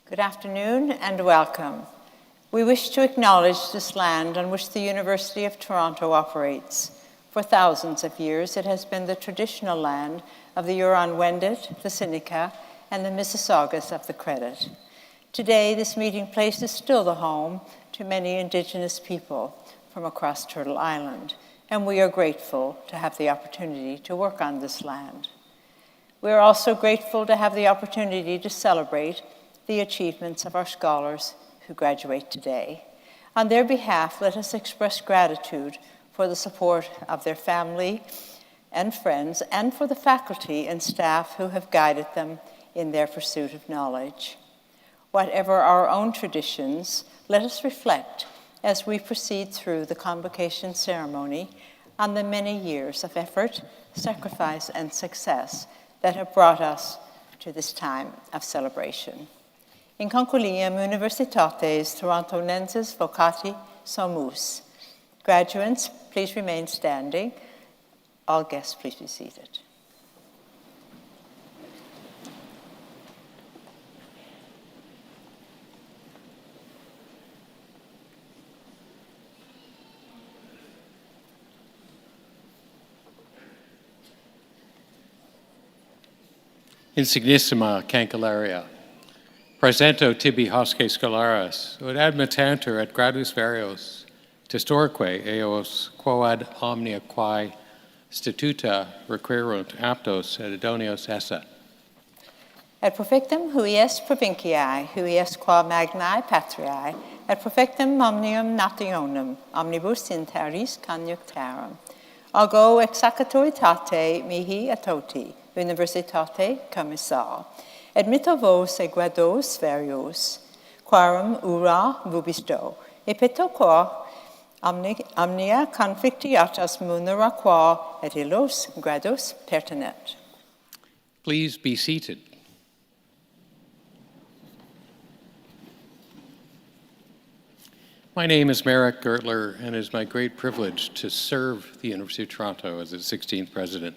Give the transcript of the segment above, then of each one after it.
Good afternoon and welcome. We wish to acknowledge this land on which the University of Toronto operates. For thousands of years, it has been the traditional land of the Huron-Wendat, the Seneca, and the Mississaugas of the Credit. Today, this meeting place is still the home to many Indigenous people from across Turtle Island, and we are grateful to have the opportunity to work on this land. We are also grateful to have the opportunity to celebrate the achievements of our scholars who graduate today. On their behalf, let us express gratitude for the support of their family and friends, and for the faculty and staff who have guided them in their pursuit of knowledge. Whatever our own traditions, let us reflect as we proceed through the Convocation ceremony on the many years of effort, sacrifice, and success that have brought us to this time of celebration. In concilium Universitates Torontonenses vocati sumus. Graduates, please remain standing. All guests, please be seated. Insignissima Cancelaria. Presento tibi hosce scholaris, ut admittantur et gradus varios, testorque eos quoad omnia quae statuta requirunt aptos et idonios esse. Et profectum hui est provinciae, hui est qua magnae patriae, et profectum omnium nationum, omnibus in terris conjunctarum. Algo exacatoritate mihi atoti, universitate commissar. Et mito vos e grados varios, quarum ura vubisto, et peto qua omnia conflictiatas munera qua et illos grados pertinet. Please be seated. My name is Merrick Gertler, and it is my great privilege to serve the University of Toronto as its 16th president.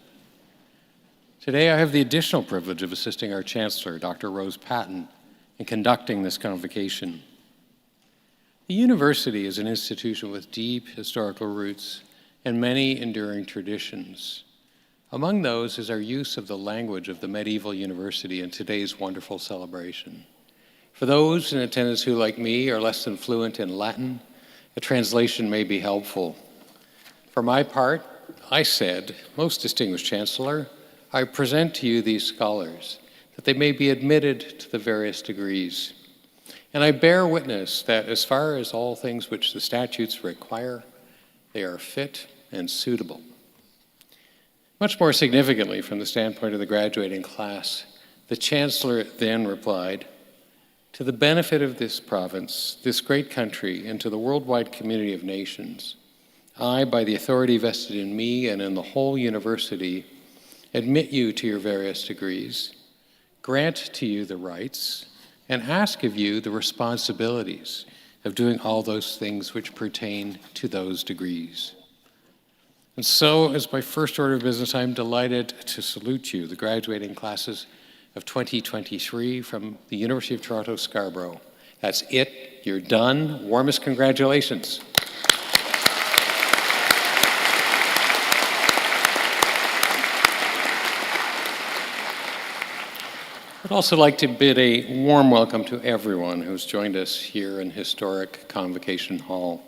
Today, I have the additional privilege of assisting our Chancellor, Dr. Rose Patton, in conducting this convocation. The university is an institution with deep historical roots and many enduring traditions. Among those is our use of the language of the medieval university in today's wonderful celebration. For those in attendance who, like me, are less than fluent in Latin, a translation may be helpful. For my part, I said, "Most distinguished Chancellor, I present to you these scholars, that they may be admitted to the various degrees. And I bear witness that as far as all things which the statutes require, they are fit and suitable." Much more significantly, from the standpoint of the graduating class, the Chancellor then replied, "To the benefit of this province, this great country, and to the worldwide community of nations, I, by the authority vested in me and in the whole university, admit you to your various degrees, grant to you the rights, and ask of you the responsibilities of doing all those things which pertain to those degrees." And so, as my first order of business, I'm delighted to salute you, the graduating classes of 2023 from the University of Toronto, Scarborough. That's it. You're done. Warmest congratulations. I'd also like to bid a warm welcome to everyone who's joined us here in historic Convocation Hall.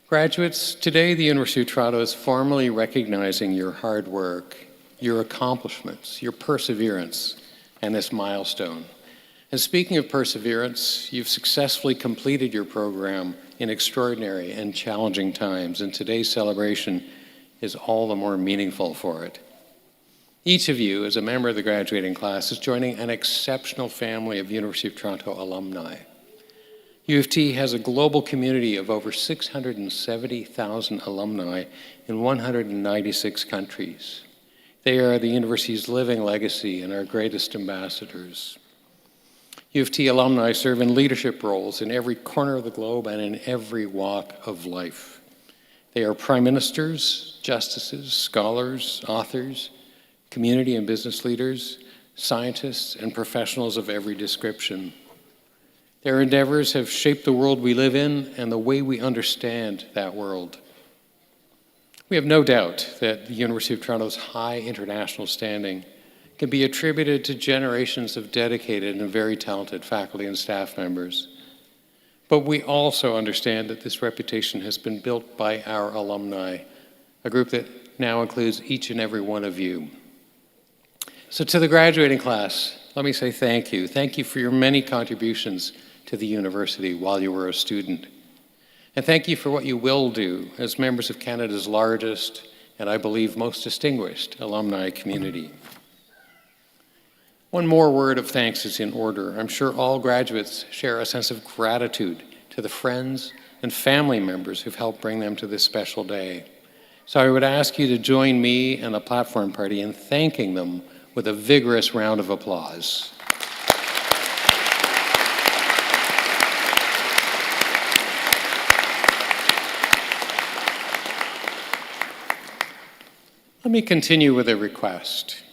Graduates, today the University of Toronto is formally recognizing your hard work, your accomplishments, your perseverance, and this milestone. And speaking of perseverance, you've successfully completed your program in extraordinary and challenging times, and today's celebration is all the more meaningful for it. Each of you, as a member of the graduating class, is joining an exceptional family of University of Toronto alumni. U of T has a global community of over 670,000 alumni in 196 countries. They are the university's living legacy and our greatest ambassadors. U of T alumni serve in leadership roles in every corner of the globe and in every walk of life. They are prime ministers, justices, scholars, authors, community and business leaders, scientists, and professionals of every description. Their endeavors have shaped the world we live in and the way we understand that world. We have no doubt that the University of Toronto's high international standing can be attributed to generations of dedicated and very talented faculty and staff members. But we also understand that this reputation has been built by our alumni, a group that now includes each and every one of you. So to the graduating class, let me say thank you. Thank you for your many contributions to the university while you were a student. And thank you for what you will do as members of Canada's largest and I believe most distinguished alumni community. One more word of thanks is in order. I'm sure all graduates share a sense of gratitude to the friends and family members who've helped bring them to this special day. So I would ask you to join me and the platform party in thanking them with a vigorous round of applause. Let me continue with a request.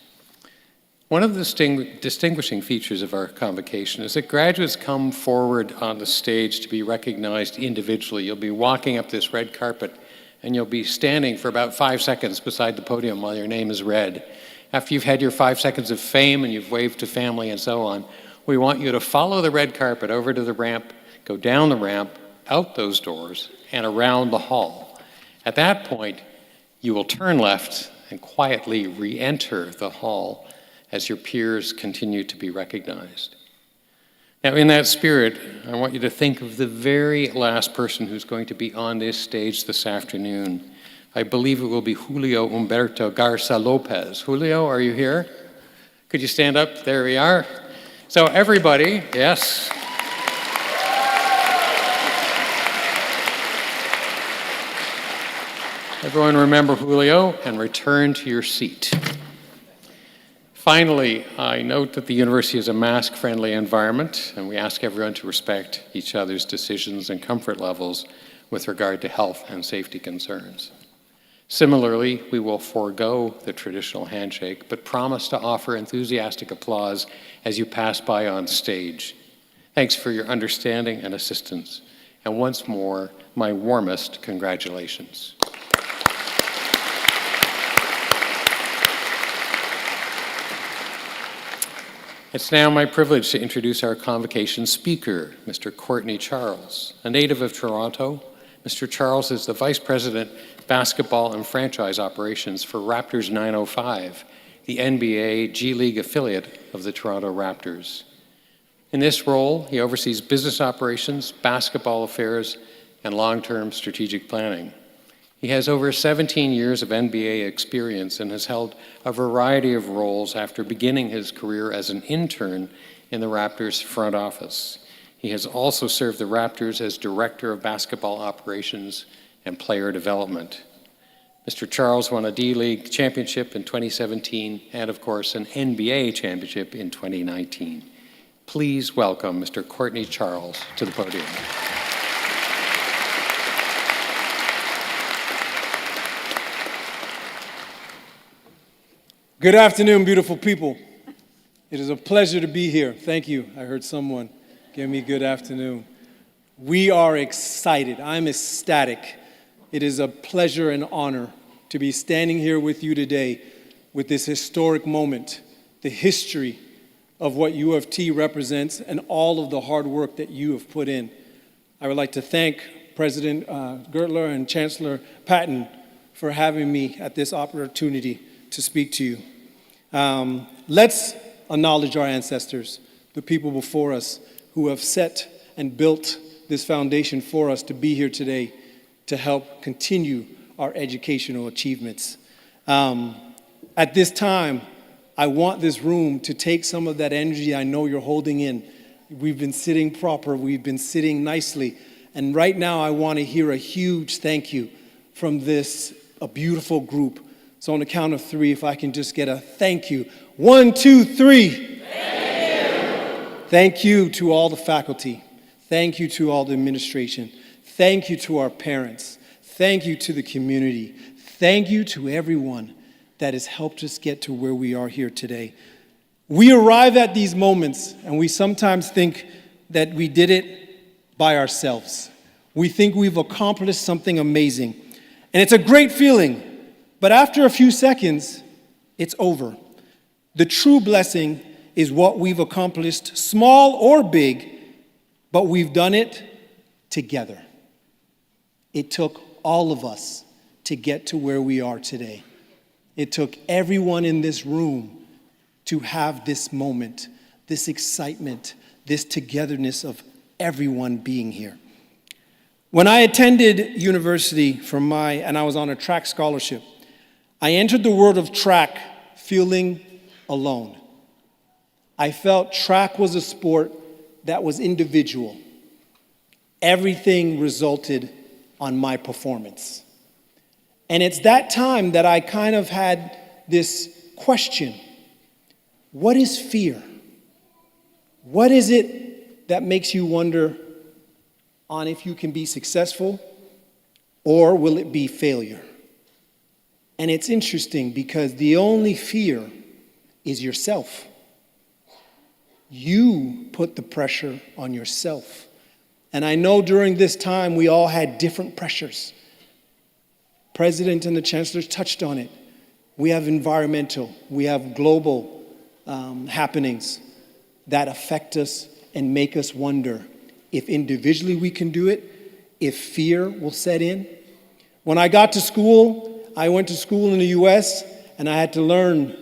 One of the distinguishing features of our convocation is that graduates come forward on the stage to be recognized individually. You'll be walking up this red carpet and you'll be standing for about 5 seconds beside the podium while your name is read. After you've had your 5 seconds of fame and you've waved to family and so on, we want you to follow the red carpet over to the ramp, go down the ramp, out those doors, and around the hall. At that point, you will turn left and quietly re-enter the hall as your peers continue to be recognized. Now, in that spirit, I want you to think of the very last person who's going to be on this stage this afternoon. I believe it will be Julio Humberto Garza Lopez. Julio, are you here? Could you stand up? There we are. So everybody, yes. Everyone remember Julio and return to your seat. Finally, I note that the university is a mask-friendly environment, and we ask everyone to respect each other's decisions and comfort levels with regard to health and safety concerns. Similarly, we will forego the traditional handshake, but promise to offer enthusiastic applause as you pass by on stage. Thanks for your understanding and assistance, and once more, my warmest congratulations. It's now my privilege to introduce our convocation speaker, Mr. Courtney Charles. A native of Toronto, Mr. Charles is the Vice President, Basketball and Franchise Operations for Raptors 905, the NBA G League affiliate of the Toronto Raptors. In this role, he oversees business operations, basketball affairs, and long-term strategic planning. He has over 17 years of NBA experience and has held a variety of roles after beginning his career as an intern in the Raptors front office. He has also served the Raptors as Director of Basketball Operations and Player Development. Mr. Charles won a D-League championship in 2017 and, of course, an NBA championship in 2019. Please welcome Mr. Courtney Charles to the podium. Good afternoon, beautiful people. It is a pleasure to be here. Thank you. I heard someone give me good afternoon. We are excited. I'm ecstatic. It is a pleasure and honor to be standing here with you today with this historic moment, the history of what U of T represents and all of the hard work that you have put in. I would like to thank President Gertler and Chancellor Patton for having me at this opportunity to speak to you. Let's acknowledge our ancestors, the people before us who have set and built this foundation for us to be here today to help continue our educational achievements. At this time, I want this room to take some of that energy I know you're holding in. We've been sitting proper, we've been sitting nicely, and right now I want to hear a huge thank you from a beautiful group. So on the count of 3, if I can just get a thank you. 1, 2, 3. Thank you. Thank you to all the faculty. Thank you to all the administration. Thank you to our parents. Thank you to the community. Thank you to everyone that has helped us get to where we are here today. We arrive at these moments and we sometimes think that we did it by ourselves. We think we've accomplished something amazing. And it's a great feeling, but after a few seconds, it's over. The true blessing is what we've accomplished, small or big, but we've done it together. It took all of us to get to where we are today. It took everyone in this room to have this moment, this excitement, this togetherness of everyone being here. When I attended university and I was on a track scholarship, I entered the world of track feeling alone. I felt track was a sport that was individual. Everything resulted on my performance. And it's that time that I kind of had this question. What is fear? What is it that makes you wonder on if you can be successful, or will it be failure? And it's interesting because the only fear is yourself. You put the pressure on yourself. And I know during this time we all had different pressures. President and the chancellors touched on it. We have environmental, we have global happenings that affect us and make us wonder if individually we can do it, if fear will set in. When I got to school, I went to school in the US and I had to learn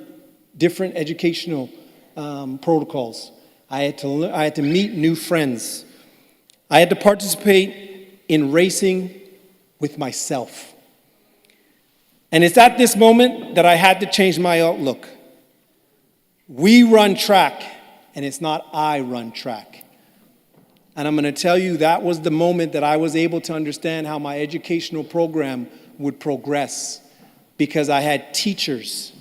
different educational protocols. I had to meet new friends. I had to participate in racing with myself. And it's at this moment that I had to change my outlook. We run track, and it's not I run track. And I'm going to tell you that was the moment that I was able to understand how my educational program would progress, because I had teachers,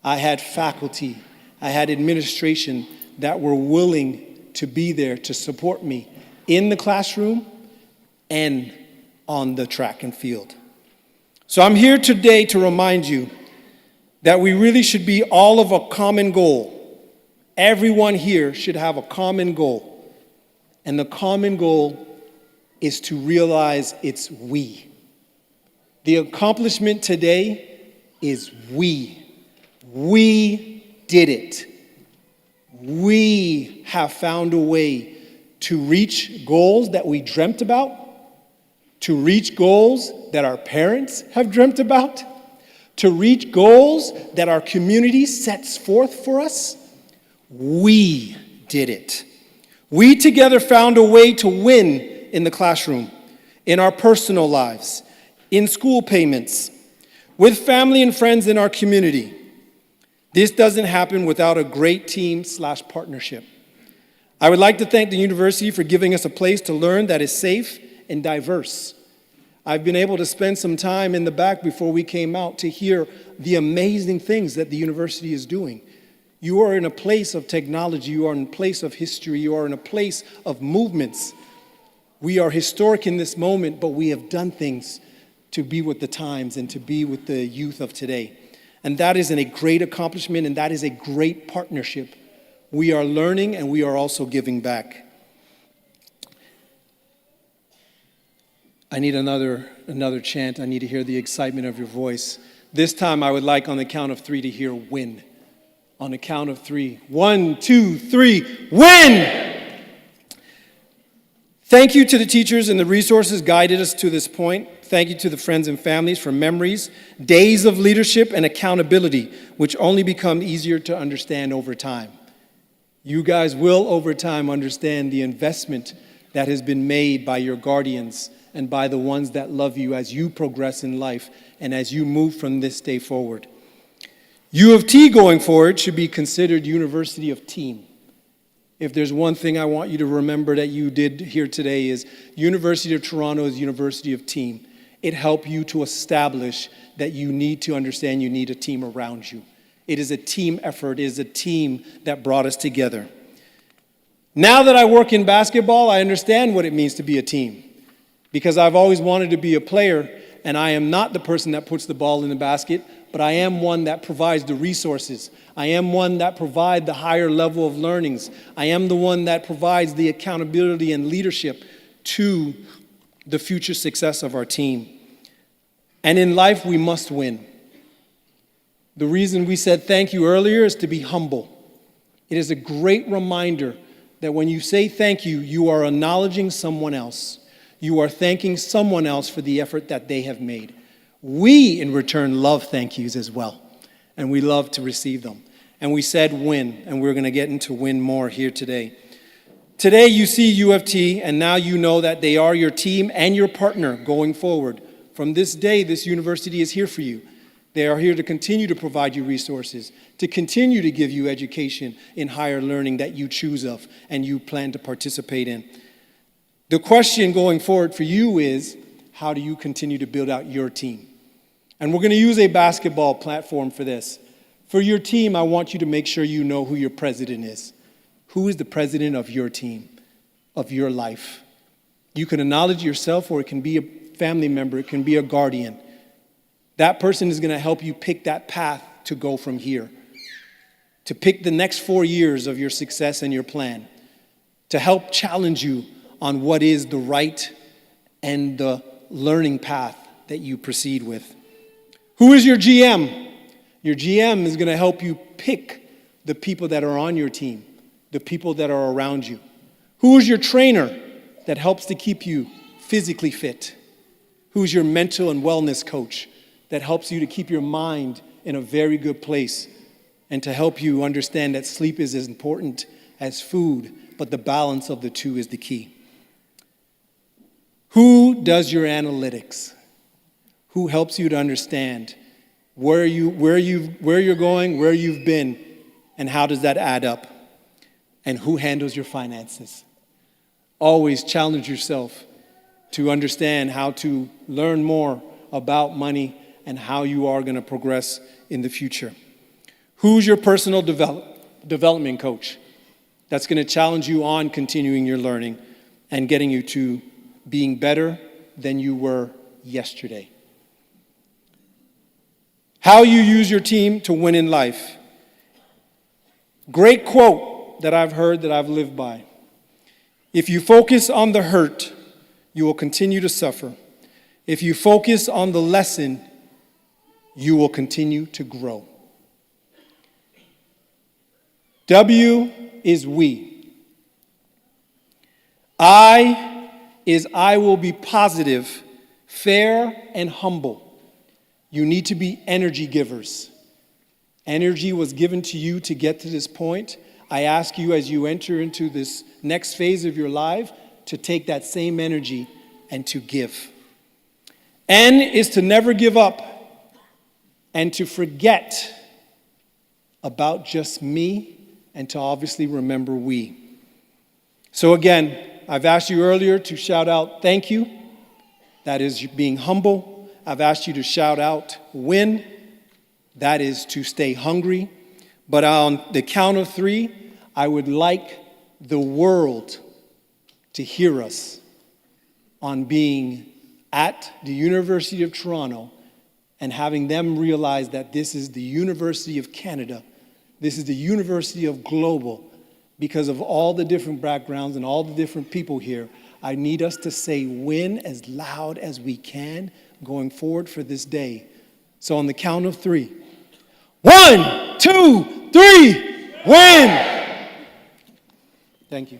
I had faculty, I had administration that were willing to be there to support me in the classroom and on the track and field. So I'm here today to remind you that we really should be all of a common goal. Everyone here should have a common goal. And the common goal is to realize it's we. The accomplishment today is we. We did it. We have found a way to reach goals that we dreamt about, to reach goals that our parents have dreamt about, to reach goals that our community sets forth for us. We did it. We together found a way to win in the classroom, in our personal lives, in school payments, with family and friends in our community. This doesn't happen without a great team/partnership. I would like to thank the university for giving us a place to learn that is safe and diverse. I've been able to spend some time in the back before we came out to hear the amazing things that the university is doing. You are in a place of technology, you are in a place of history, you are in a place of movements. We are historic in this moment, but we have done things to be with the times and to be with the youth of today. And that is a great accomplishment, and that is a great partnership. We are learning and we are also giving back. I need another chant. I need to hear the excitement of your voice. This time I would like on the count of 3 to hear win. On the count of 3. 1, 2, 3, win! Thank you to the teachers and the resources guided us to this point. Thank you to the friends and families for memories, days of leadership and accountability, which only become easier to understand over time. You guys will over time understand the investment that has been made by your guardians and by the ones that love you as you progress in life and as you move from this day forward. U of T going forward should be considered University of Team. If there's one thing I want you to remember that you did here today is University of Toronto is University of Team. It helped you to establish that you need to understand you need a team around you. It is a team effort. It is a team that brought us together. Now that I work in basketball, I understand what it means to be a team, because I've always wanted to be a player, and I am not the person that puts the ball in the basket, but I am one that provides the resources. I am one that provides the higher level of learnings. I am the one that provides the accountability and leadership to the future success of our team. And in life, we must win. The reason we said thank you earlier is to be humble. It is a great reminder that when you say thank you, you are acknowledging someone else. You are thanking someone else for the effort that they have made. We, in return, love thank yous as well, and we love to receive them. And we said win, and we're going to get into win more here today. Today, you see U of T, and now you know that they are your team and your partner going forward. From this day, this university is here for you. They are here to continue to provide you resources, to continue to give you education in higher learning that you choose of and you plan to participate in. The question going forward for you is, how do you continue to build out your team? And we're going to use a basketball platform for this. For your team, I want you to make sure you know who your president is. Who is the president of your team, of your life? You can acknowledge yourself, or it can be a family member, it can be a guardian. That person is going to help you pick that path to go from here, to pick the next 4 years of your success and your plan, to help challenge you on what is the right and the learning path that you proceed with. Who is your GM? Your GM is going to help you pick the people that are on your team, the people that are around you. Who is your trainer that helps to keep you physically fit? Who's your mental and wellness coach that helps you to keep your mind in a very good place and to help you understand that sleep is as important as food, but the balance of the two is the key? Who does your analytics? Who helps you to understand where you're going, where you've been, and how does that add up? And who handles your finances? Always challenge yourself to understand how to learn more about money and how you are going to progress in the future. Who's your personal development coach that's going to challenge you on continuing your learning and getting you to being better than you were yesterday? How you use your team to win in life. Great quote that I've heard that I've lived by. If you focus on the hurt, you will continue to suffer. If you focus on the lesson, you will continue to grow. W is we. I is I will be positive, fair, and humble. You need to be energy givers. Energy was given to you to get to this point. I ask you, as you enter into this next phase of your life, to take that same energy and to give. N is to never give up and to forget about just me and to obviously remember we. So again, I've asked you earlier to shout out thank you. That is being humble. I've asked you to shout out win. That is to stay hungry. But on the count of 3, I would like the world to hear us on being at the University of Toronto and having them realize that this is the University of Canada. This is the University of Global. Because of all the different backgrounds and all the different people here, I need us to say win as loud as we can going forward for this day. So on the count of 3. 1, 2, 3, win! Thank you.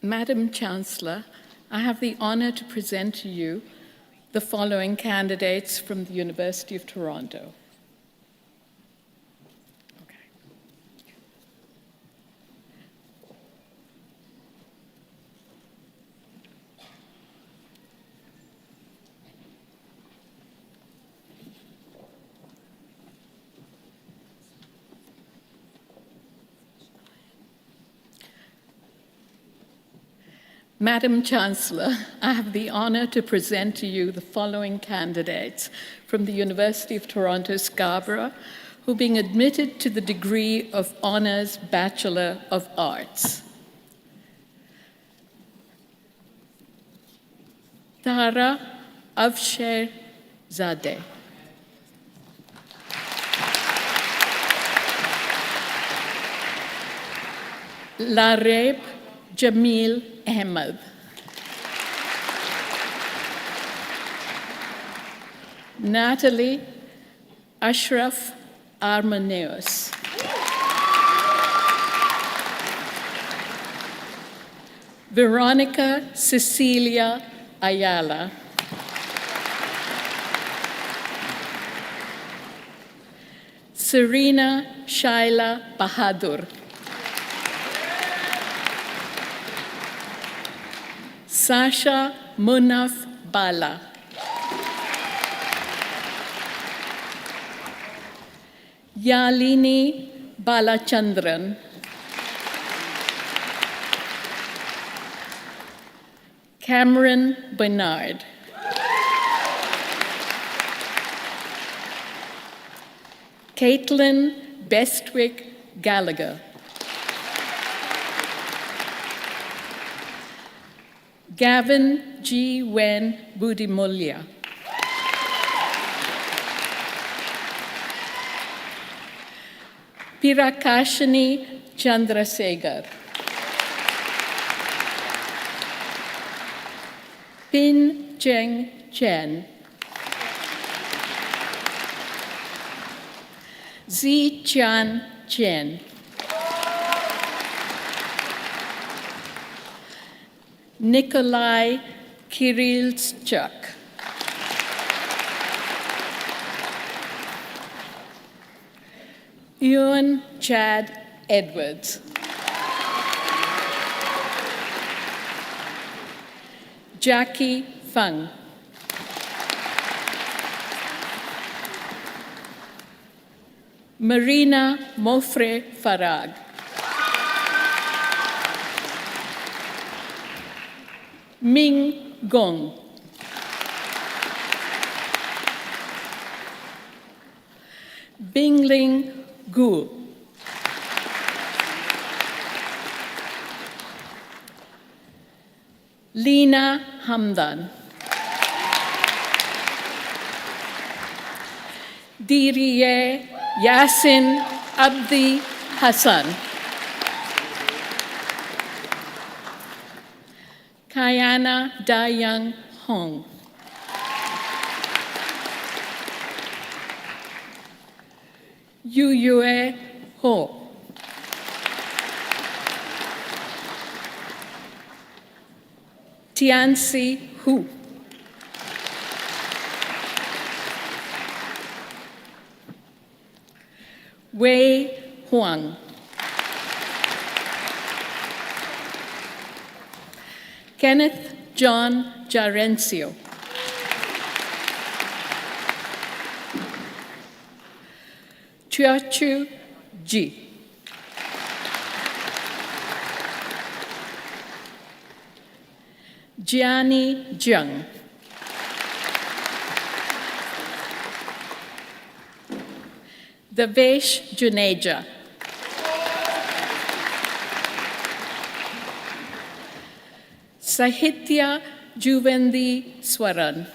Madam Chancellor, I have the honor to present to you the following candidates from the University of Toronto. Madam Chancellor, I have the honor to present to you the following candidates from the University of Toronto Scarborough, for being admitted to the degree of Honors Bachelor of Arts. Tara Avsher Zadeh. Lareb Jamil Ahmed. Natalie Ashraf Armaneus. Veronica Cecilia Ayala. Serena Shaila Bahadur. Sasha Munaf Bala. Yalini Balachandran. Cameron Bernard. Caitlin Bestwick Gallagher. Gavin G. Wen Budimulya. Pirakashini Chandrasekhar. Pin Cheng Chen. Zi Chan Chen. Nikolai Kirillchuk. Ewan Chad Edwards. Jackie Fung. Marina Mofre Farag. Ming Gong. Bingling Gu. Lina Hamdan. Diriye Yasin Abdi Hassan. Kayana Dayang Hong. Yuyue Ho. Tianci Hu. Wei Huang. Kenneth John Jarencio. Chiachu Ji. Gianni Jiang. Devesh Juneja. Sahitya Juvendi Swaran.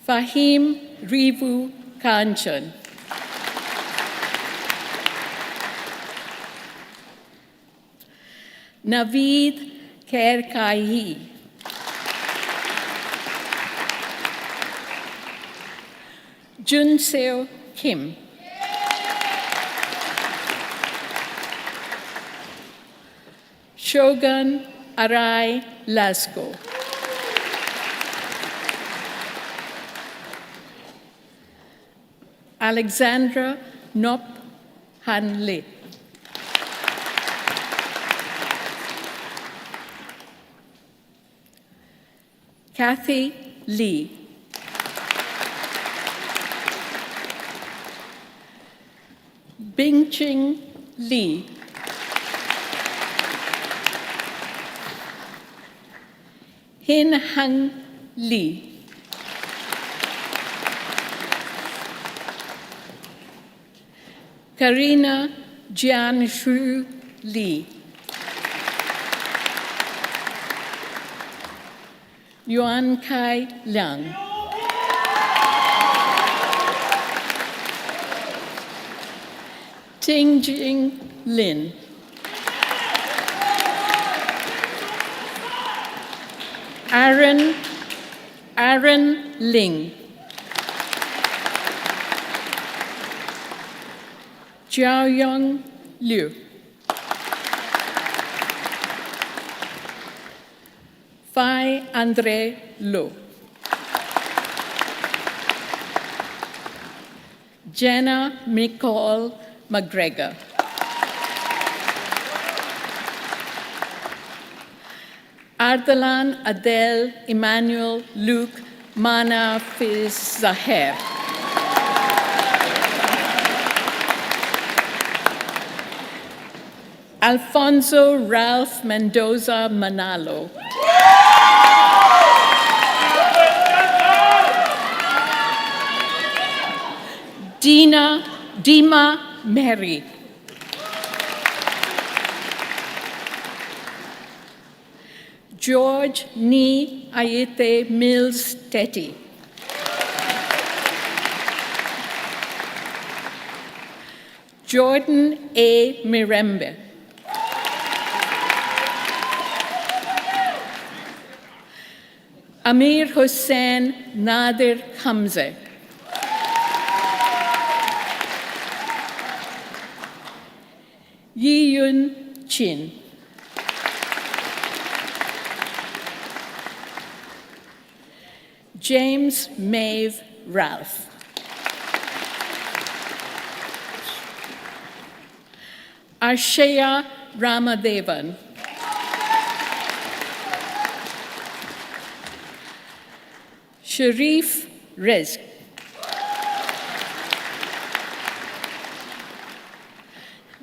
Fahim Rivu Kanchan. Naveed Khairkaihi. Junseo Kim. Shogun Arai Lasko. Alexandra Nop Hanle. Kathy Lee. Bingqing Li. Hin Hang Li. Karina Jianshu Lee. Yuan Kai Liang. Tingjing Lin. Aaron Ling. Jiaoyong Liu. Phi Andre Lo. Jenna Nicole McGregor. Ardalan Adel Emmanuel Luke Mana Fiz Zaher. Alfonso Ralph Mendoza Manalo. Dima Mary. George Ni Ayete Mills Teti. Jordan A. Mirembe. Amir Hussain Nadir Hamze. Yi Yun Chin. James Maeve Ralph. Arshaya Ramadevan. Sharif Rizq.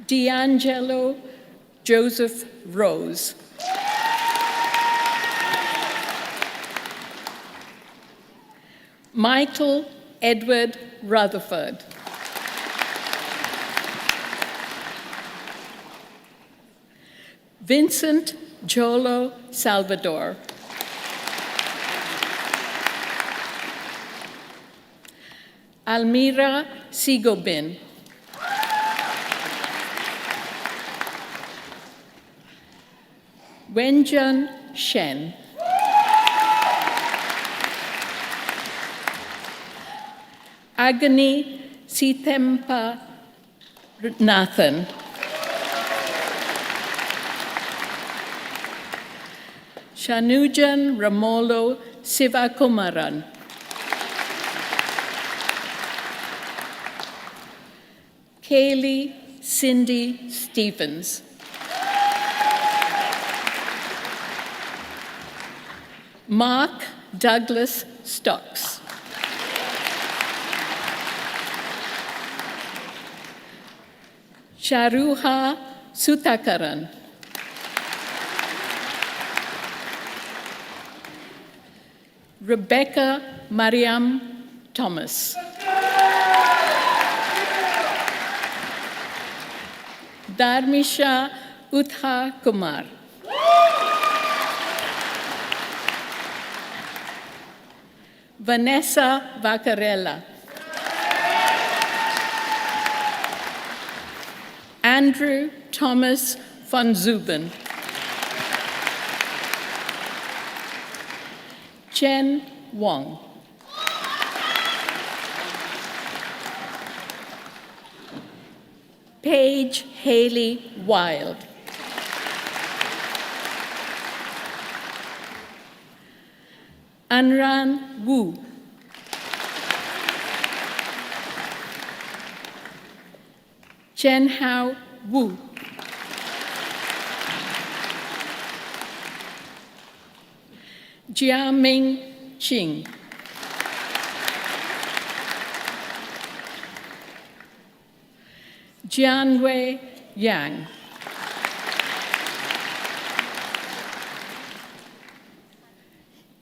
D'Angelo Joseph Rose. Michael Edward Rutherford. Vincent Jolo Salvador. Almira Sigobin. Wenjun Shen. Agni Sitempa Nathan. Shanujan Ramolo Sivakumaran. Kaylee Cindy Stevens. Mark Douglas Stocks. Sharuha Sutakaran. Rebecca Mariam Thomas. Dharmisha Utha Kumar. Vanessa Vaccarella. Andrew Thomas von Zuben. Chen Wong. Paige Haley Wild. Anran Wu. Chen Hao Wu. Jiaming Qing. Jianwei Yang.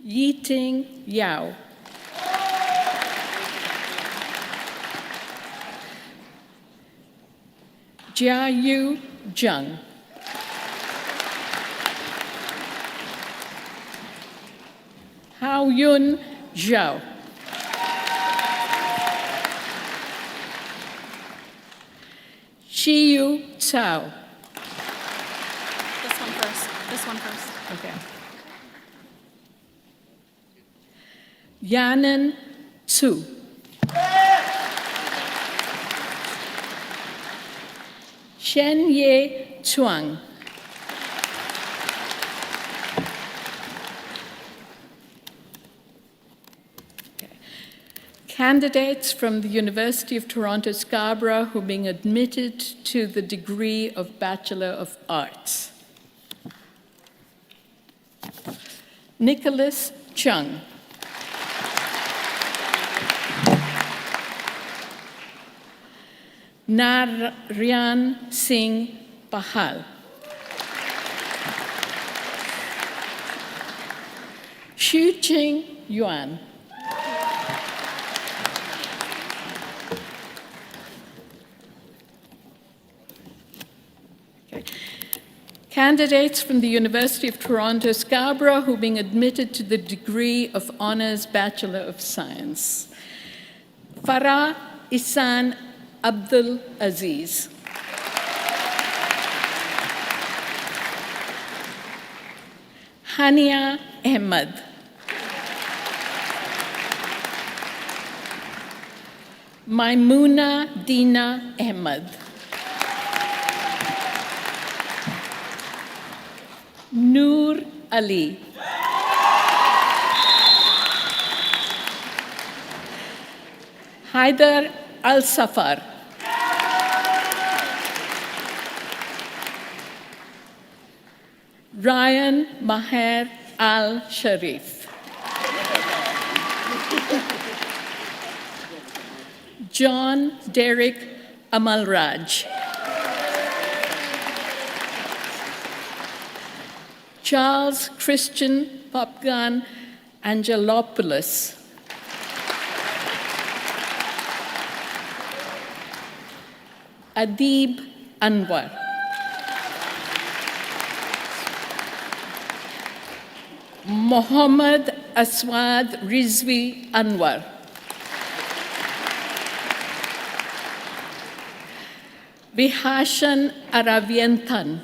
Yiting Yao. Jia Yu Zhang. Hao Yun Zhao. Shiyu Cao. This one first. This one first. Okay. Yanan Su. Shen Ye Chuang. Candidates from the University of Toronto Scarborough who are being admitted to the degree of Bachelor of Arts. Nicholas Chung. Narayan Singh Pahal. Xuqing Yuan. Candidates from the University of Toronto Scarborough who are being admitted to the degree of Honours Bachelor of Science. Farah Isan Abdul Aziz. Hania Ahmed. Maimuna Dina Ahmed. Noor Ali. Haider Al-Safar. Ryan Maher Al-Sharif. John Derek Amalraj. Charles Christian Popgan Angelopoulos. Adib Anwar. Mohammad Aswad Rizvi Anwar. Vihashan Aravientan.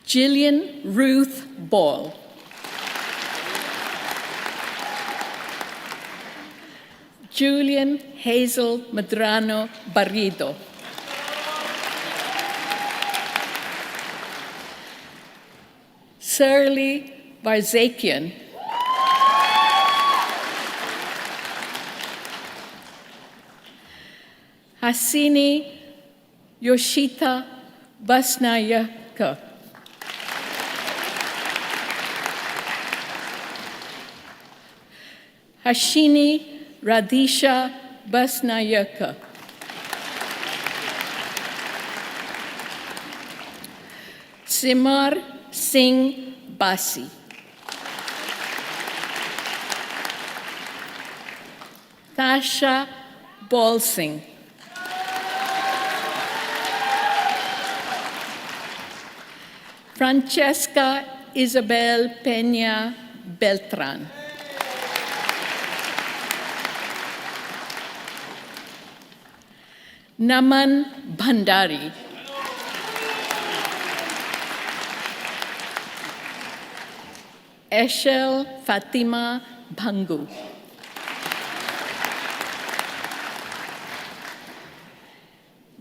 Jillian Ruth Ball. Julian Hazel Medrano Barrido. Shirley Barzakian. Hasini Yoshita Basnayaka. Hashini Radisha Basnayaka. Simar Singh Basi. Tasha Balsingh. Francesca Isabel Peña Beltran. Naman Bhandari. Eshel Fatima Bhangu.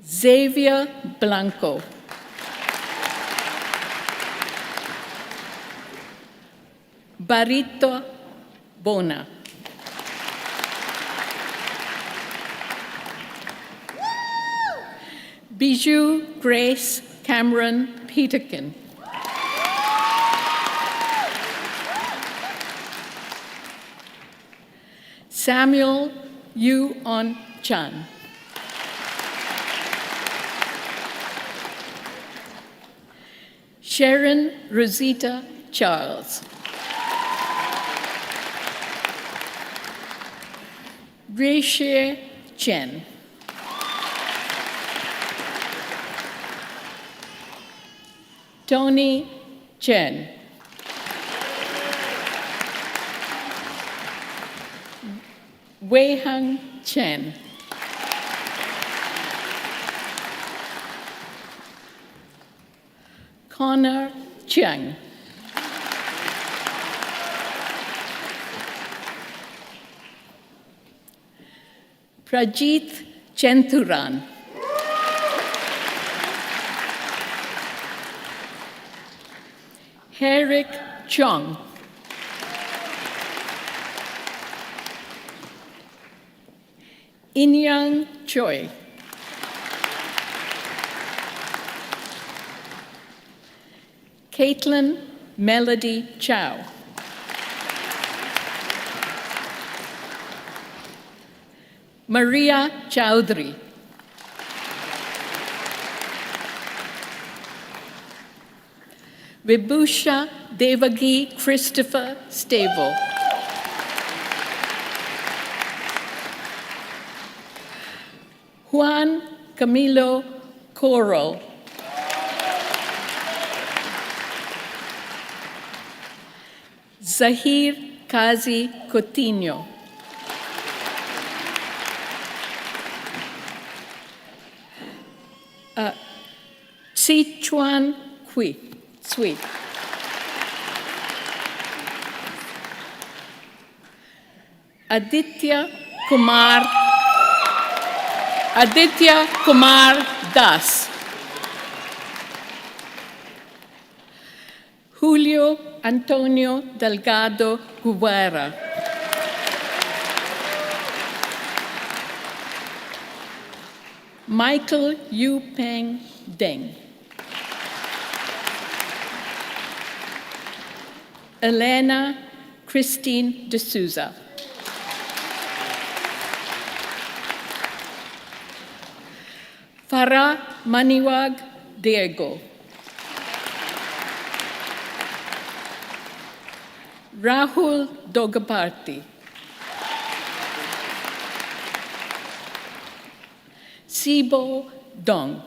Xavier Blanco. Barito Bona. Bijou Grace Cameron Peterkin. Samuel Yu On Chan. Sharon Rosita Charles. Gracie Chen. Tony Chen. Wei Hang Chen. Connor Chiang. Prajit Chenturan. Herrick Chong. Inyang Choi. Caitlin Melody Chow. Maria Chowdhury. Vibhusha Devagi Christopher Stable. Juan Camilo Coral. Zahir Kazi Coutinho. Sichuan Cui. Aditya Kumar Das. Julio Antonio Delgado Guevara. Michael Yu Peng Deng. Elena Christine D'Souza. Farah Maniwag Diego. Rahul Dogaparty. Sibo Dong.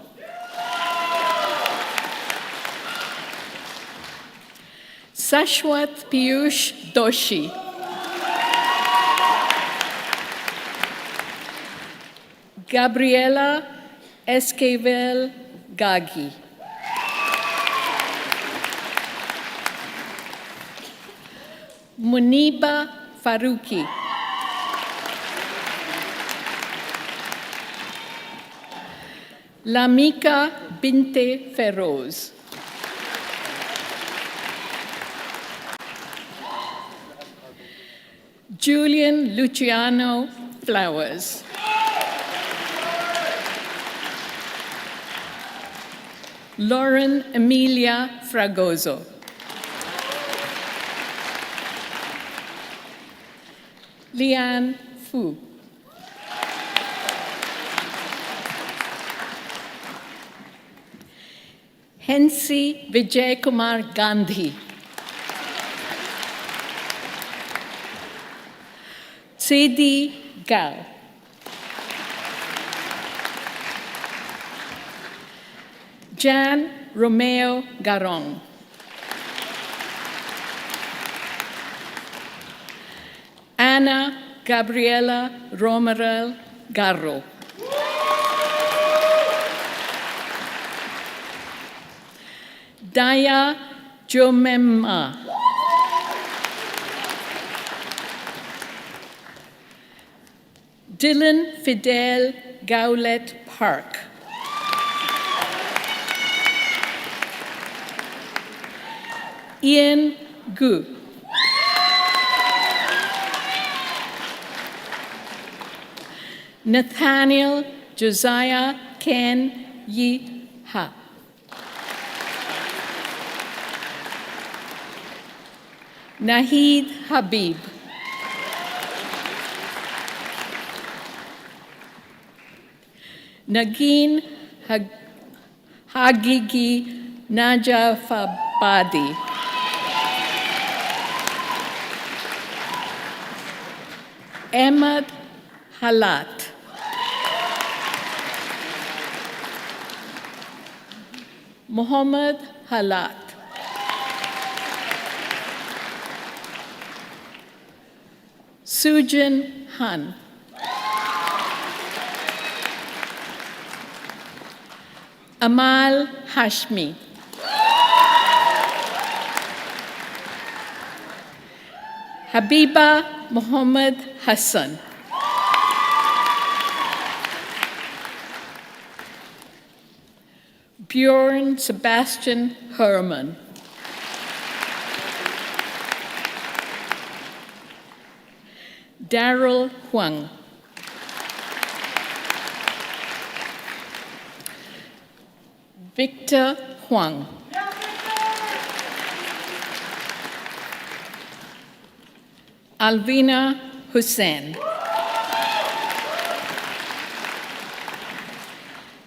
Sashwat Piyush Doshi. Gabriela Esquivel Gagi. Muniba Faruqi. Lamika Binte Feroz. Julian Luciano Flowers. Lauren Emilia Fragoso. Lian Fu. Hensi Vijay Kumar Gandhi. Sedi Gao. Jan Romeo Garong. Ana Gabriela Romerel Garro. Daya Jomemma. Dylan Fidel Gaulet Park. Ian Gu. Nathaniel Josiah Ken Yi Ha. Nahid Habib. Nagin Hagigi Najafabadi. Ahmad Halat. Muhammad Halat. Sujin Han. Amal Hashmi. Habiba Muhammad Hassan. Bjorn Sebastian Herman. Daryl Huang. Victor Huang. Alvina Hussain.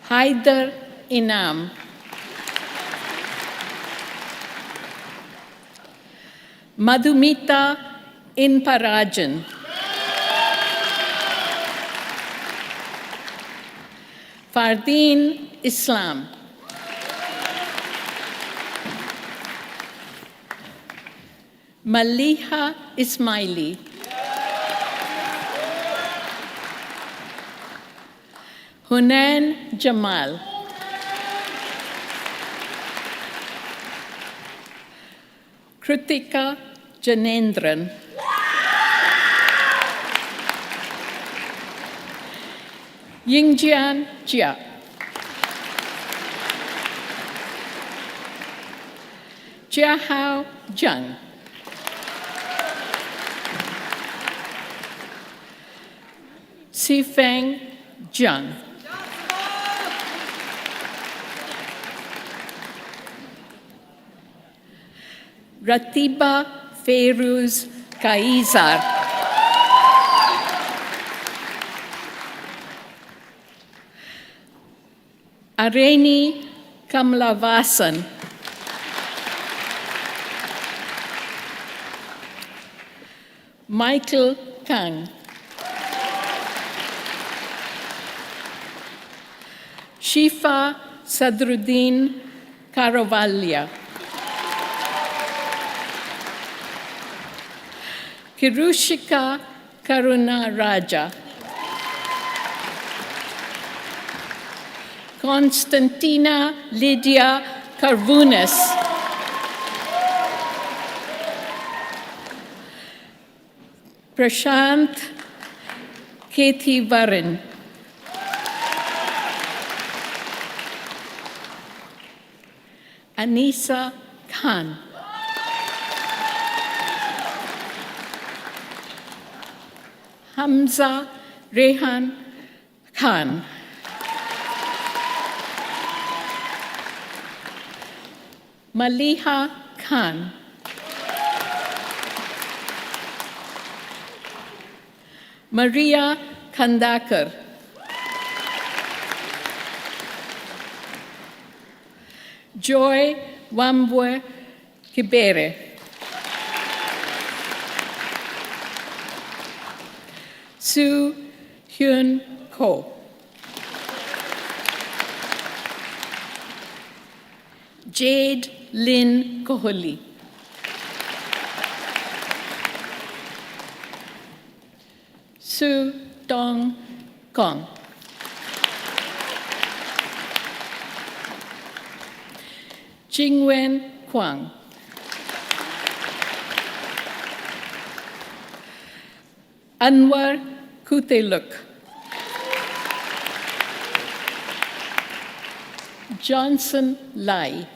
Haider Inam. Madhumita Inparajan. Fardeen Islam. Maliha Ismaili. Hunain Jamal. Kritika Janendran. Yingjian Jia. Jiahao Zhang. Sifeng Zhang. Ratiba Feiruz Kaizar. Areni Kamlavasan. Michael Kang. Shifa Sadruddin Karavalya. Kirushika Karuna Raja. Konstantina Lydia Karvunas. Prashant Kethivaran. Anisa Khan. Hamza Rehan Khan. Maliha Khan. Maria Kandakar. Joy Wambwe Kibere. Su Hyun Ko. Jade Lynn Kohli. Su Dong Kong. Jingwen Kwang. Anwar Kuteluk. Johnson Lai.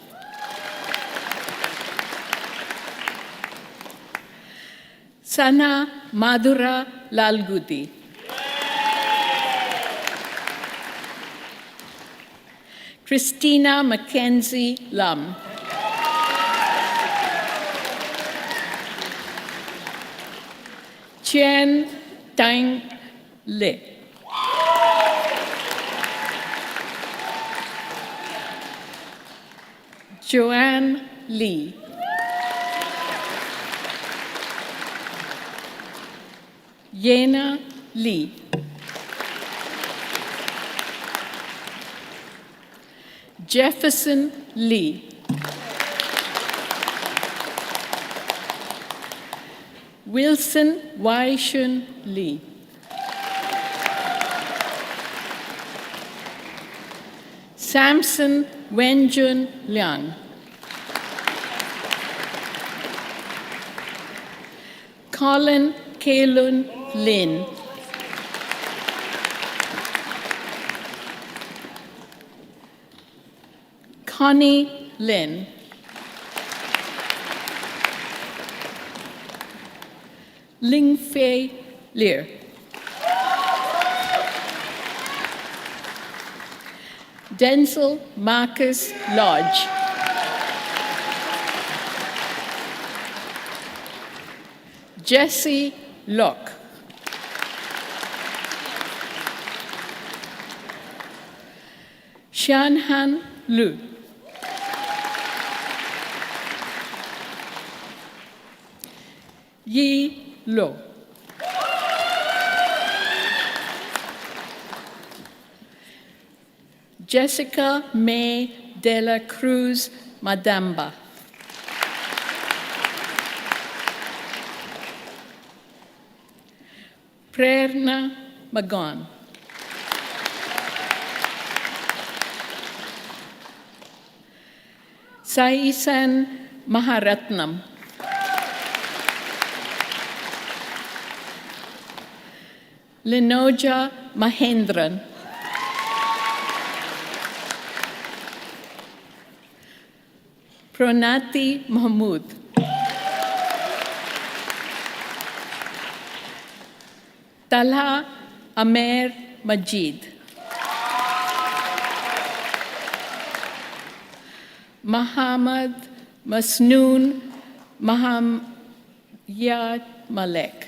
Sana Madhura Lalgudi. Christina Mackenzie Lam. Chen Tang Le. Joanne Lee. Yena Lee. Jefferson Lee. Wilson Wai-shun Lee. Samson Wenjun Liang. Colin Kaelun Lin. Connie Lin. Ling Fei Lear. Denzel Marcus Lodge. Jesse Locke. Xianhan Lu. Yi Lo. Jessica May de la Cruz Madamba. Prerna Magon. Saisan Maharatnam. Linoja Mahendran. Pronati Mahmood. Talha Amer Majid. Muhammad Masnoon Mahamyad Malek.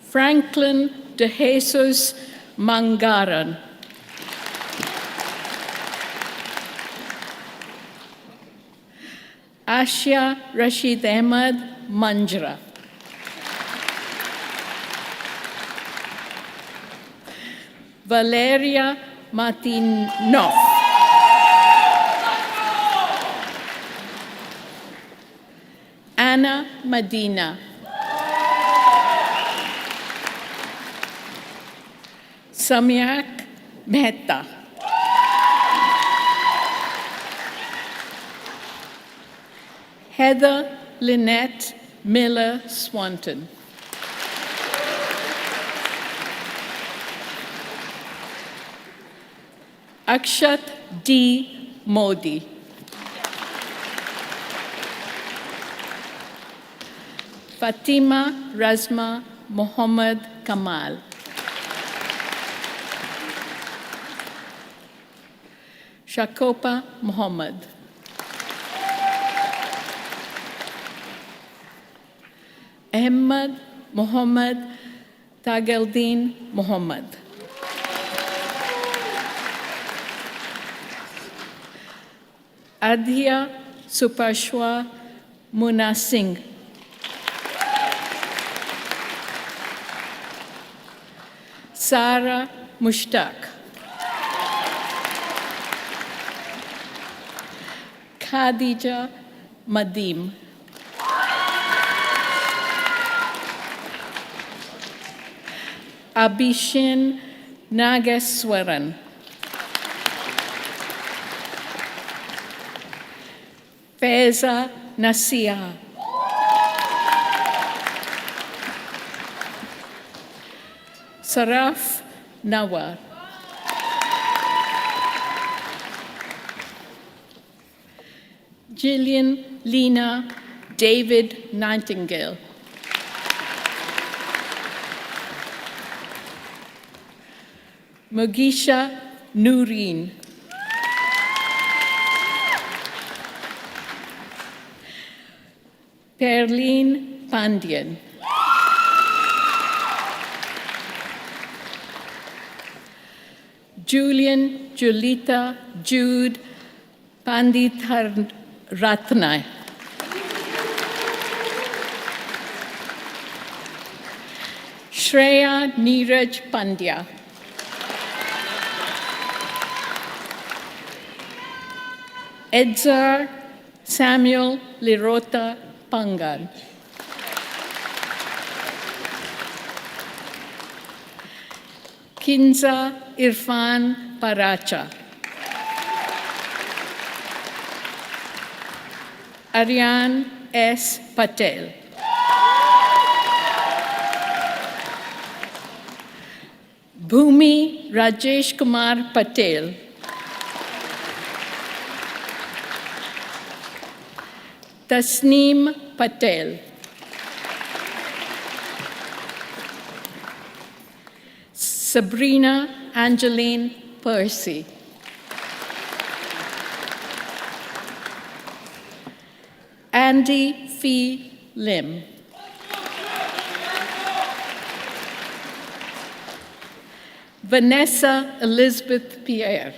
Franklin de Jesus Mangaran. Asha Rashid Ahmad Manjra. Valeria Martinov. Anna Medina. Samyak Mehta. Heather Lynette Miller Swanton. Akshat D. Modi. Fatima Razma Mohammed Kamal. Shakopa Muhammad. Ahmad Muhammad Tageldin Muhammad. Adhya Supashwa Muna Singh. Sara Mushtaq. Khadija Madim. Abhishin Nageswaran. Faiza Nasia. Saraf Nawar. Gillian Lena David Nightingale. Mugisha Nureen. Perline Pandian. Julian Julita Jude Panditharatnai. Shreya Neeraj Pandya. Edzar Samuel Lirota Pangan. Kinza Irfan Paracha. Aryan S. Patel. Bhumi Rajesh Kumar Patel. Tasneem Patel. Sabrina Angeline Percy. Andy Fee Lim. Vanessa Elizabeth Pierre.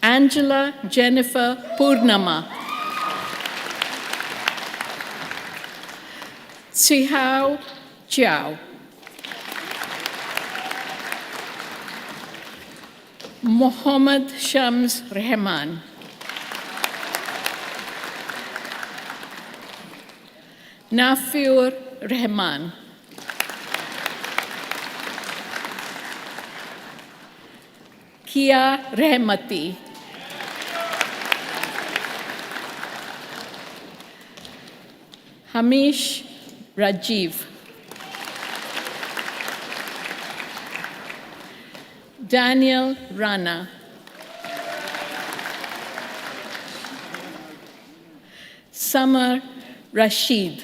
Angela Jennifer Purnama. Sihao Chiao. Mohammad Shams Rahman. Nafiur Rahman. Kia Rehmati. Hamish Rajiv. Daniel Rana. Samar Rashid.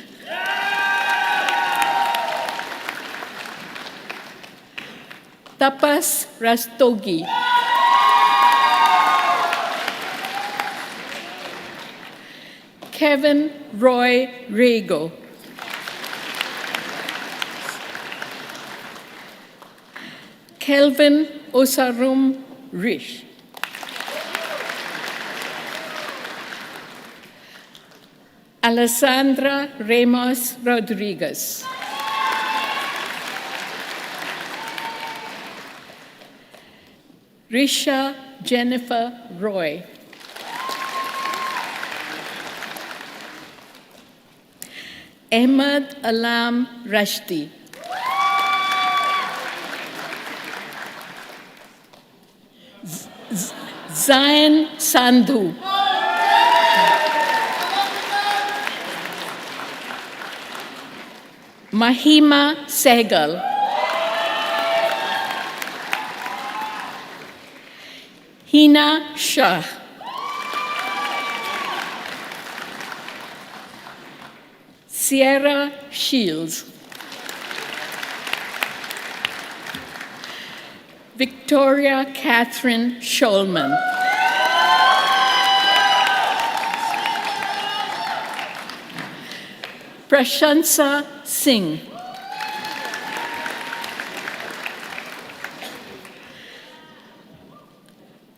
Tapas Rastogi. Kevin Roy Rego. Kelvin Osarum Rish. Alessandra Ramos Rodriguez. Risha Jennifer Roy. Ahmed Alam Rashdi. Zain Sandhu. Mahima Sehgal. Hina Shah. Sierra Shields. Victoria Catherine Scholman. Prashansa Singh.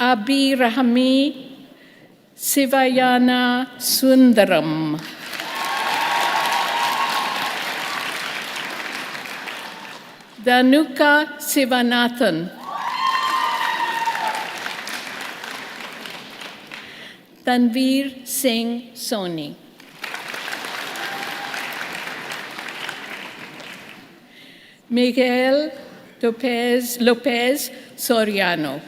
Abi Rahmi Sivayana Sundaram. Danuka Sivanathan. Tanveer Singh Soni. Miguel Lopez Soriano.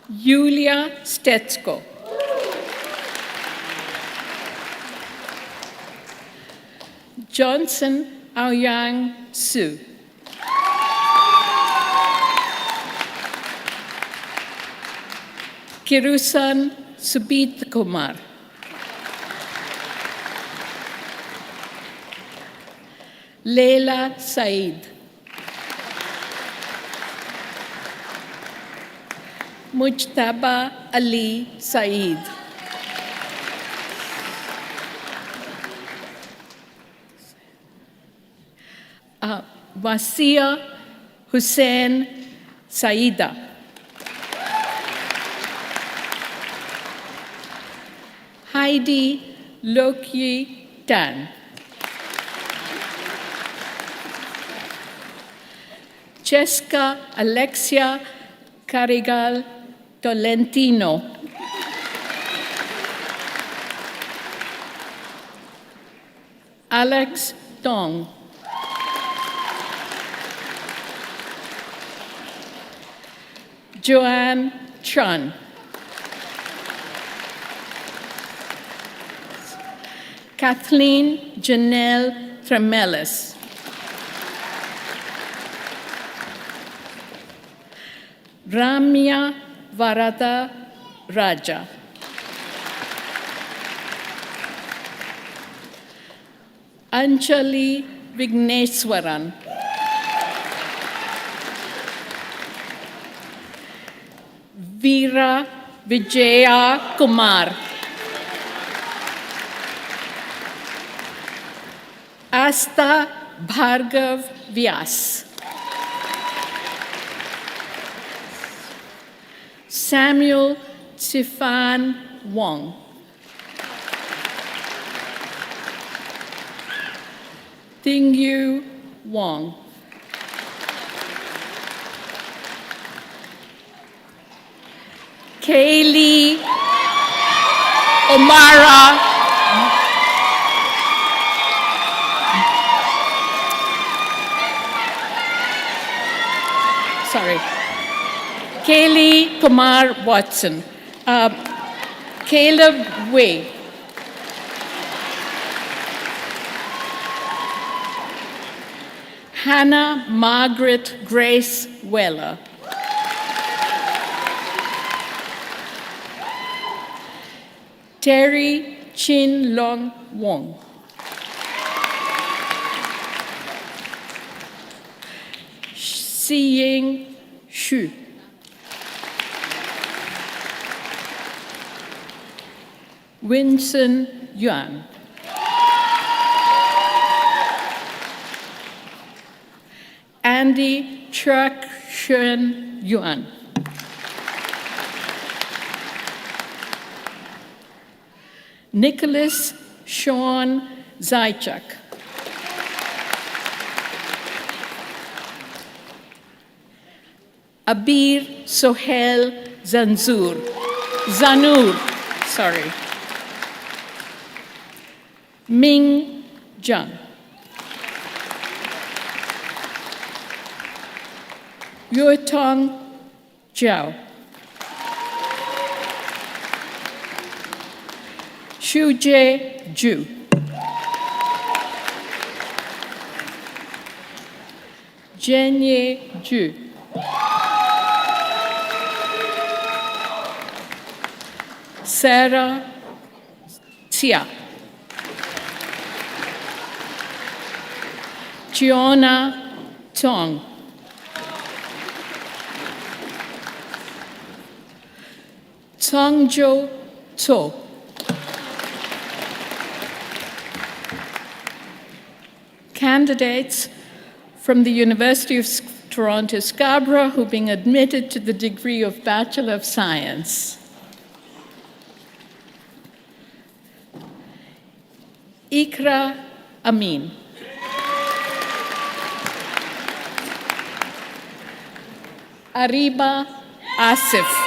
Yulia Stetsko. Johnson Aoyang Su. Kirusan Subit Kumar. Leila Said. Mujtaba Ali Said. Wasia Hussein Saida. Heidi Lokyi Tan. Jessica Alexia Carigal Tolentino. Alex Tong. Joanne Chun. Kathleen Janelle Tremelis. Ramya Varada Raja. Anjali Vigneswaran. Veera Vijaya Kumar. Asta Bhargav Vyas. Samuel Sifan Wong. Tingyu Wong. Kaylee Omara. Sorry. Kaylee Kumar Watson. Caleb Wei. Hannah Margaret Grace Weller. Terry Chin Long Wong. Xiying Xu. Winston Yuan. Andy Chuck Shun Yuan. Nicholas Sean Zychuk. Abir Sohel Zanur. Ming Zhang. Yuetong Zhao. Shuje Zhu. Zhenye Zhu. Sarah Xia. Giona Tong. Tongjo To. Candidates from the University of Toronto Scarborough who are being admitted to the degree of Bachelor of Science. Ikra Amin. Ariba Asif.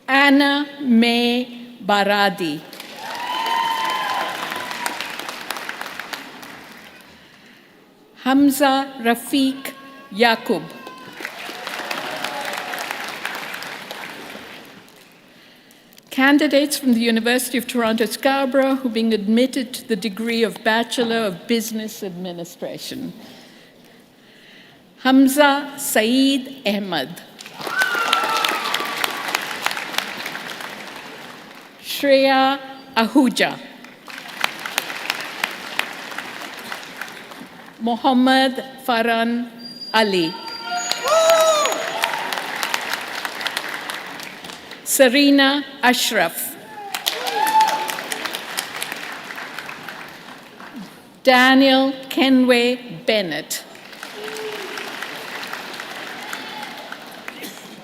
Anna May Baradi. Hamza Rafiq Yaqub. Candidates from the University of Toronto Scarborough who are being admitted to the degree of Bachelor of Business Administration. Hamza Saeed Ahmed. Shreya Ahuja. Mohammad Farhan Ali. Sarina Ashraf. Daniel Kenway Bennett.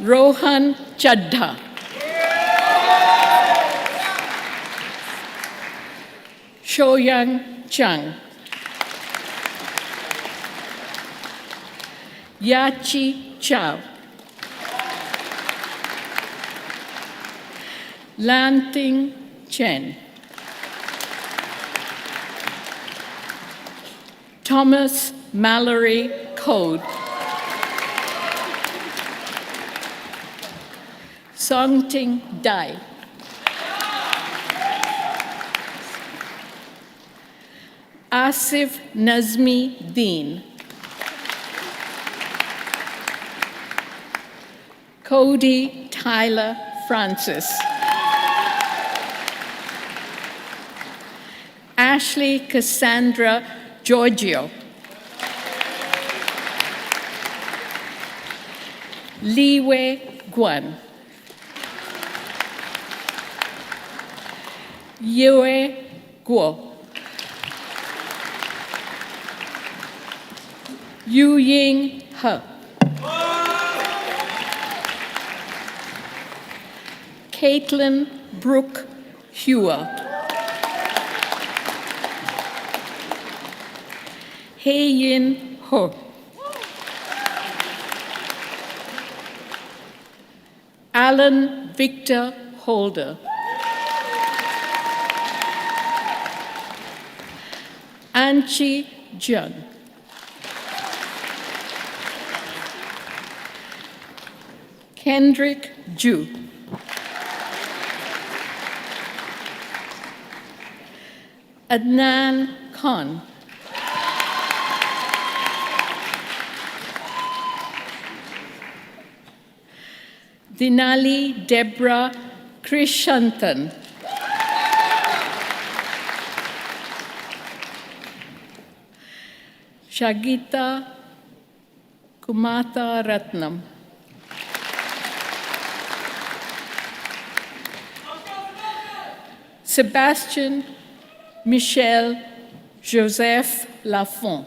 Rohan Chadha. Shoyang Chang. Yachi Chow. Lanting Chen. Thomas Mallory Code. Songting Dai. Asif Nazmi Deen. Cody Tyler Francis. Ashley Cassandra Giorgio. Liwei Guan. Yue Guo. Yu Ying He. Caitlin Brooke Hewer. Hei Yin Ho. Alan Victor Holder. Anchi Jung. Kendrick Ju. Adnan Khan. Dinali Deborah Krishantan. Shagita Kumata Ratnam. Sebastian Michel Joseph Lafont.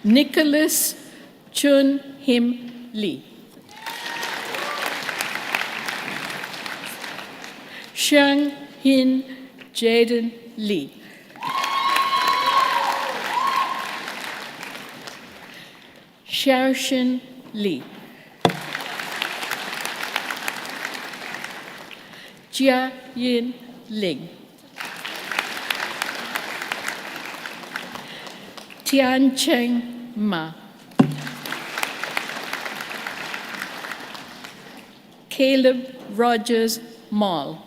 Nicholas Chun Him Lee. Shang Hin Jaden Lee. Xiaoshin Li. Jia Yin Ling. Tian Cheng Ma. Caleb Rogers Mall.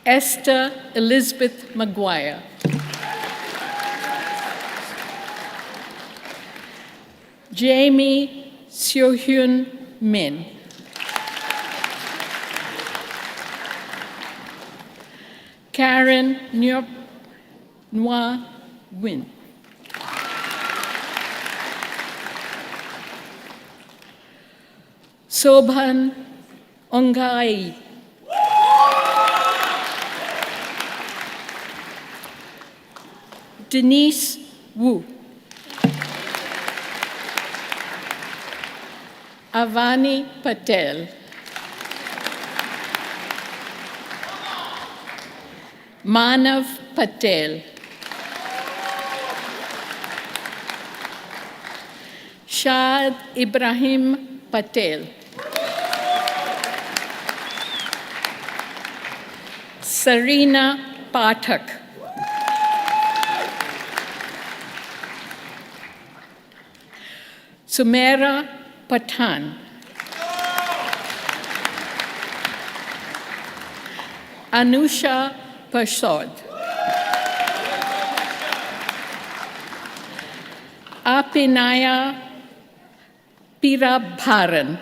Esther Elizabeth Maguire. Jamie Seo-hyun Min. Karen Nyop Nwa Win. Sobhan Ongai. Denise Wu. Avani Patel. Manav Patel. Shad Ibrahim Patel. Sarina Pathak. Sumera Pathan. Anusha Persod. Apinaya Pirabharan.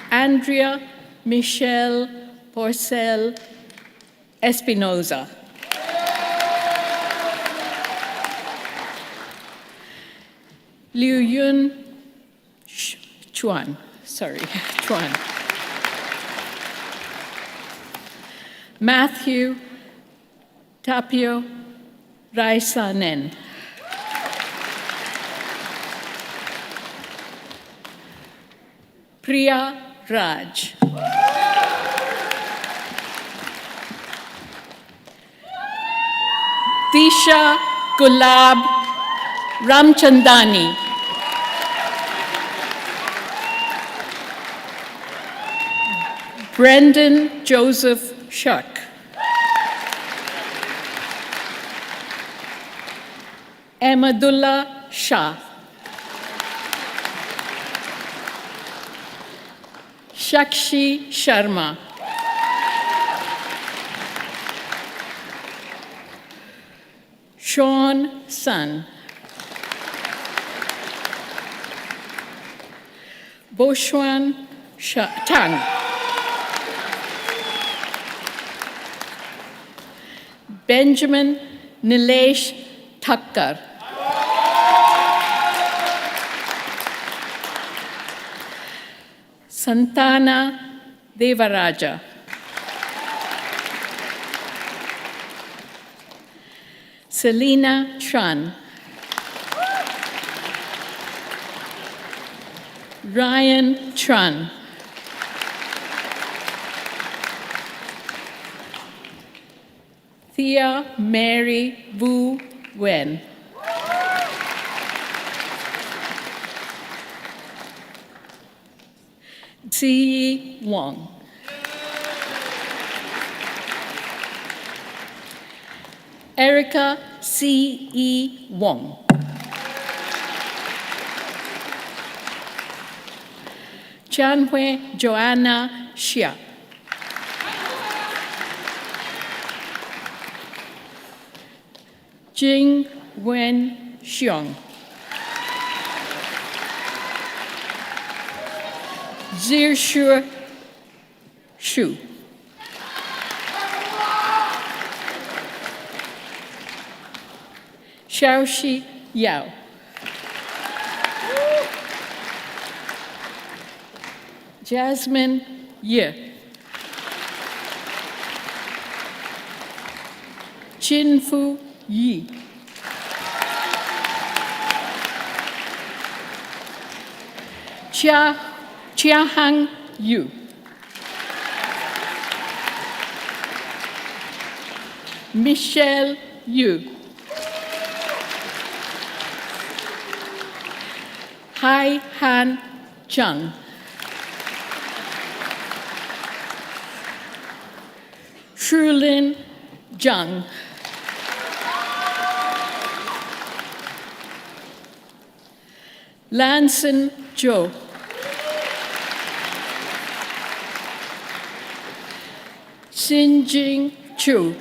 Andrea Michelle Porcel Espinoza. Liu Yun Chuan. Matthew Tapio Raisanen. Priya Raj. Disha Gulab Ramchandani. Brendan Joseph Shuck. Ahmadullah Shah. Shakshi Sharma. Sean Sun. Boshwan Tang. Benjamin Nilesh Thakkar. Santana Devaraja. Selena Tran. Ryan Tran. Thea Mary Vu Wen. Ziyi Wang. Erica C.E. Wong. Chanhui Joanna Xia. Jing Wen Xiong. Zhirshu Shu. Xiaoxi Yao. Jasmine Ye. Jinfu Yi. Chiahang Yu. Michelle Yu. Hai Han Chung. Shulin Zhang. Lanson Zhou. Xinjing Chu.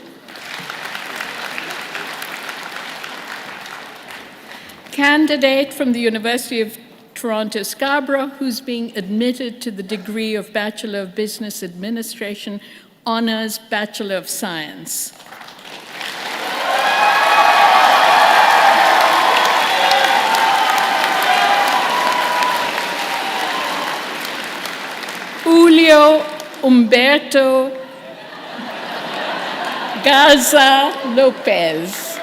Candidate from the University of Toronto Scarborough, who's being admitted to the degree of Bachelor of Business Administration, Honours Bachelor of Science. Julio Humberto Garza Lopez.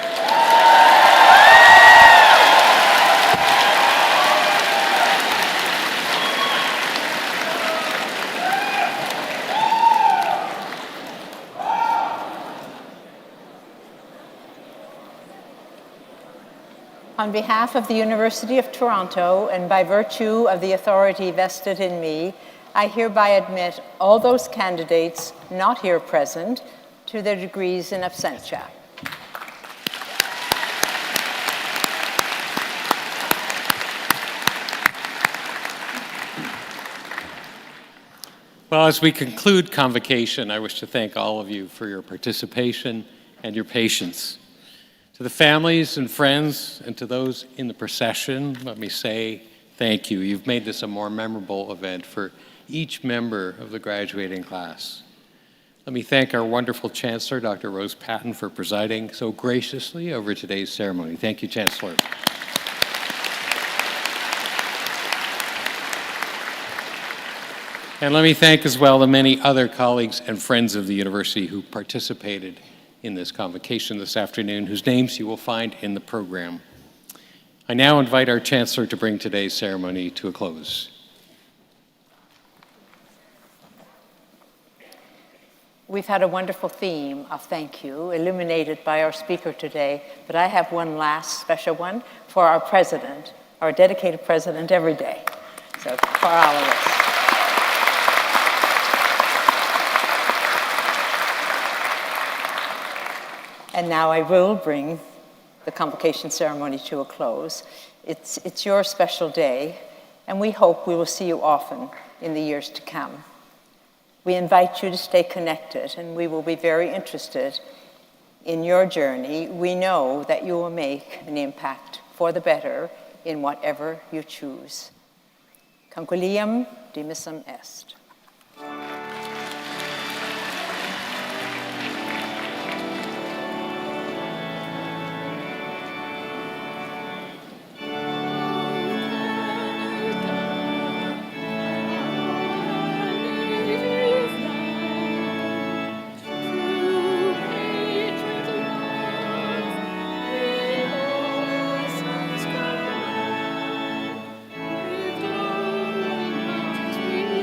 On behalf of the University of Toronto, and by virtue of the authority vested in me, I hereby admit all those candidates not here present to their degrees in absentia. Well, as we conclude Convocation, I wish to thank all of you for your participation and your patience. To the families and friends and to those in the procession, let me say thank you. You've made this a more memorable event for each member of the graduating class. Let me thank our wonderful Chancellor, Dr. Rose Patton, for presiding so graciously over today's ceremony. Thank you, Chancellor. And let me thank as well the many other colleagues and friends of the university who participated in this convocation this afternoon, whose names you will find in the program. I now invite our Chancellor to bring today's ceremony to a close. We've had a wonderful theme of thank you, illuminated by our speaker today, but I have one last special one for our president, our dedicated president every day. So for all of us. And now I will bring the convocation ceremony to a close. It's your special day, and we hope we will see you often in the years to come. We invite you to stay connected, and we will be very interested in your journey. We know that you will make an impact for the better in whatever you choose. Concilium dimissum est.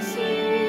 See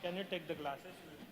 Can you take the glasses?